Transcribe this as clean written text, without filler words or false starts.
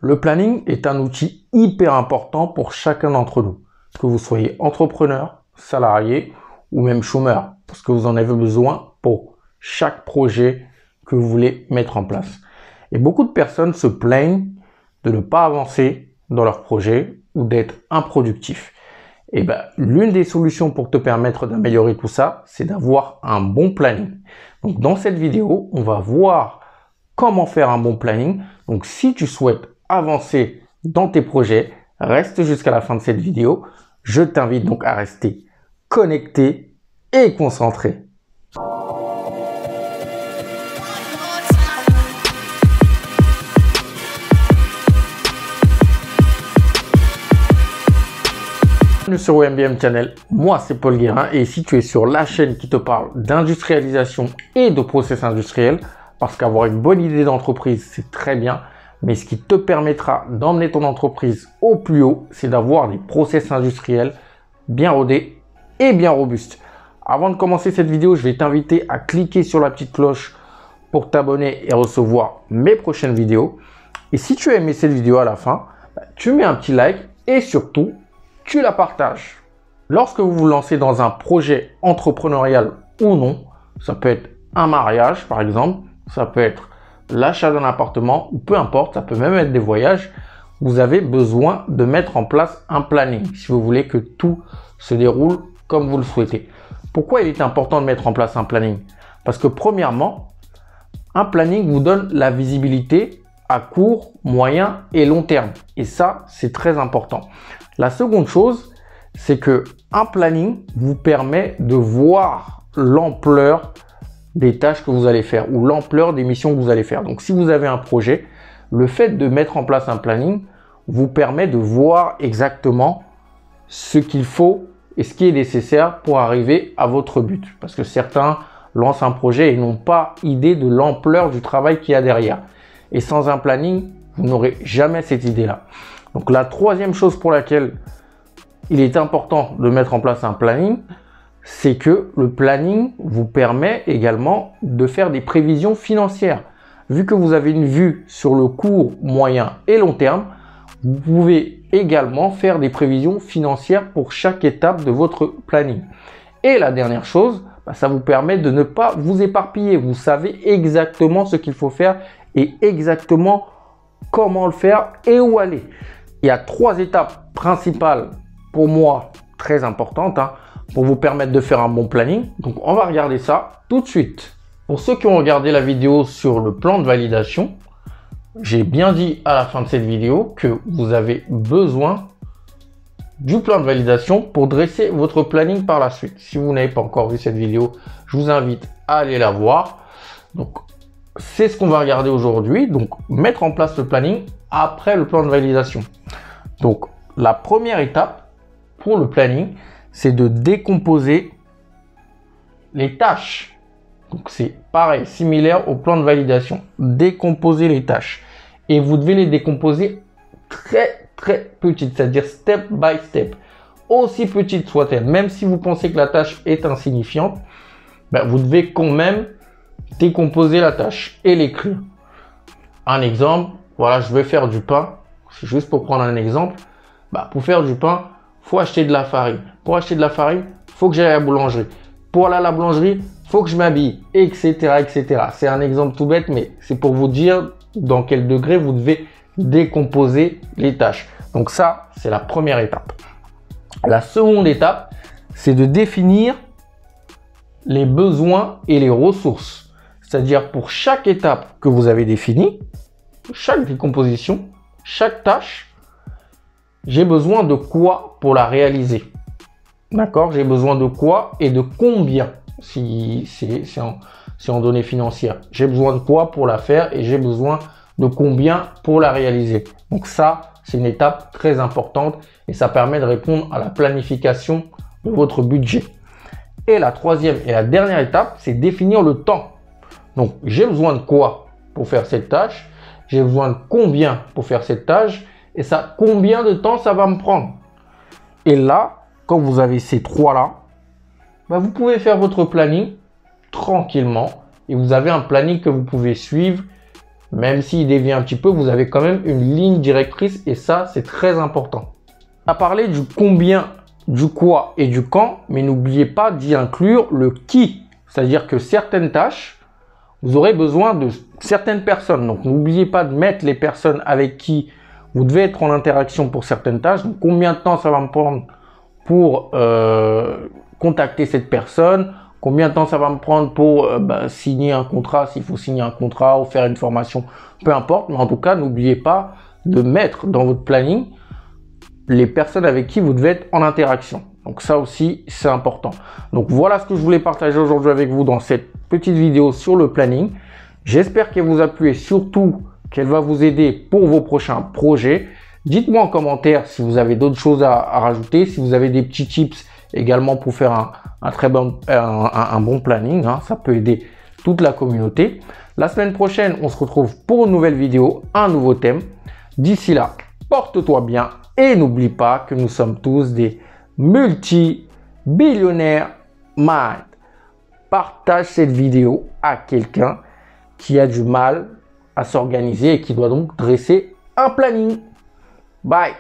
Le planning est un outil hyper important pour chacun d'entre nous, que vous soyez entrepreneur, salarié ou même chômeur, parce que vous en avez besoin pour chaque projet que vous voulez mettre en place. Et beaucoup de personnes se plaignent de ne pas avancer dans leur projet ou d'être improductif. Et l'une des solutions pour te permettre d'améliorer tout ça, c'est d'avoir un bon planning. Donc dans cette vidéo, on va voir comment faire un bon planning. Donc si tu souhaites avancer dans tes projets, reste jusqu'à la fin de cette vidéo. Je t'invite donc à rester connecté et concentré. Bienvenue sur OMBM Channel, moi c'est Paul Guérin et si tu es sur la chaîne qui te parle d'industrialisation et de process industriel, parce qu'avoir une bonne idée d'entreprise c'est très bien, mais ce qui te permettra d'emmener ton entreprise au plus haut, c'est d'avoir des process industriels bien rodés et bien robustes. Avant de commencer cette vidéo, je vais t'inviter à cliquer sur la petite cloche pour t'abonner et recevoir mes prochaines vidéos. Et si tu as aimé cette vidéo à la fin, tu mets un petit like et surtout, tu la partages. Lorsque vous vous lancez dans un projet entrepreneurial ou non, ça peut être un mariage par exemple, ça peut être l'achat d'un appartement ou peu importe, ça peut même être des voyages, vous avez besoin de mettre en place un planning si vous voulez que tout se déroule comme vous le souhaitez. Pourquoi il est important de mettre en place un planning? Parce que premièrement, un planning vous donne la visibilité à court, moyen et long terme. Et ça, c'est très important. La seconde chose, c'est que un planning vous permet de voir l'ampleur des tâches que vous allez faire ou l'ampleur des missions que vous allez faire. Donc, si vous avez un projet, le fait de mettre en place un planning vous permet de voir exactement ce qu'il faut et ce qui est nécessaire pour arriver à votre but. Parce que certains lancent un projet et n'ont pas idée de l'ampleur du travail qu'il y a derrière. Et sans un planning, vous n'aurez jamais cette idée-là. Donc la troisième chose pour laquelle il est important de mettre en place un planning, c'est que le planning vous permet également de faire des prévisions financières. Vu que vous avez une vue sur le court, moyen et long terme, vous pouvez également faire des prévisions financières pour chaque étape de votre planning. Et la dernière chose, ça vous permet de ne pas vous éparpiller. Vous savez exactement ce qu'il faut faire et exactement comment le faire et où aller. Il y a 3 étapes principales pour moi très importantes pour vous permettre de faire un bon planning. Donc on va regarder ça tout de suite. Pour ceux qui ont regardé la vidéo sur le plan de validation, j'ai bien dit à la fin de cette vidéo que vous avez besoin du plan de validation pour dresser votre planning par la suite. Si vous n'avez pas encore vu cette vidéo, je vous invite à aller la voir. Donc c'est ce qu'on va regarder aujourd'hui. Donc mettre en place le planning après le plan de validation. Donc la première étape pour le planning, c'est de décomposer les tâches. Donc c'est pareil, similaire au plan de validation. Décomposer les tâches. Et vous devez les décomposer très petites, c'est-à-dire step by step. Aussi petite soit-elle, même si vous pensez que la tâche est insignifiante, vous devez quand même décomposer la tâche et l'écrire. Un exemple, voilà, je vais faire du pain. C'est juste pour prendre un exemple. Pour faire du pain, il faut acheter de la farine. Pour acheter de la farine, il faut que j'aille à la boulangerie. Pour aller à la boulangerie, il faut que je m'habille, etc., etc. C'est un exemple tout bête, mais c'est pour vous dire dans quel degré vous devez décomposer les tâches. Donc ça, c'est la première étape. La seconde étape, c'est de définir les besoins et les ressources. C'est-à-dire pour chaque étape que vous avez définie, chaque décomposition, chaque tâche, j'ai besoin de quoi pour la réaliser. D'accord? J'ai besoin de quoi et de combien si c'est en données financières. J'ai besoin de quoi pour la faire et j'ai besoin de combien pour la réaliser. Donc ça, c'est une étape très importante et ça permet de répondre à la planification de votre budget. Et la troisième et la dernière étape, c'est définir le temps. Donc, j'ai besoin de quoi pour faire cette tâche? J'ai besoin de combien pour faire cette tâche? Et ça, combien de temps ça va me prendre? Et là, quand vous avez ces trois-là, vous pouvez faire votre planning tranquillement et vous avez un planning que vous pouvez suivre Même s'il dévie un petit peu, vous avez quand même une ligne directrice et ça, c'est très important. On a parlé du combien, du quoi et du quand, mais n'oubliez pas d'y inclure le qui. C'est-à-dire que certaines tâches, vous aurez besoin de certaines personnes. Donc, n'oubliez pas de mettre les personnes avec qui vous devez être en interaction pour certaines tâches. Donc, combien de temps ça va me prendre pour contacter cette personne? Combien de temps ça va me prendre pour signer un contrat, s'il faut signer un contrat ou faire une formation, peu importe. Mais en tout cas, n'oubliez pas de mettre dans votre planning les personnes avec qui vous devez être en interaction. Donc ça aussi, c'est important. Donc voilà ce que je voulais partager aujourd'hui avec vous dans cette petite vidéo sur le planning. J'espère qu'elle vous a plu et surtout qu'elle va vous aider pour vos prochains projets. Dites-moi en commentaire si vous avez d'autres choses à rajouter, si vous avez des petits tips également pour faire un bon planning. Hein, ça peut aider toute la communauté. La semaine prochaine, on se retrouve pour une nouvelle vidéo, un nouveau thème. D'ici là, porte-toi bien et n'oublie pas que nous sommes tous des multi-billionnaires mind. Partage cette vidéo à quelqu'un qui a du mal à s'organiser et qui doit donc dresser un planning. Bye!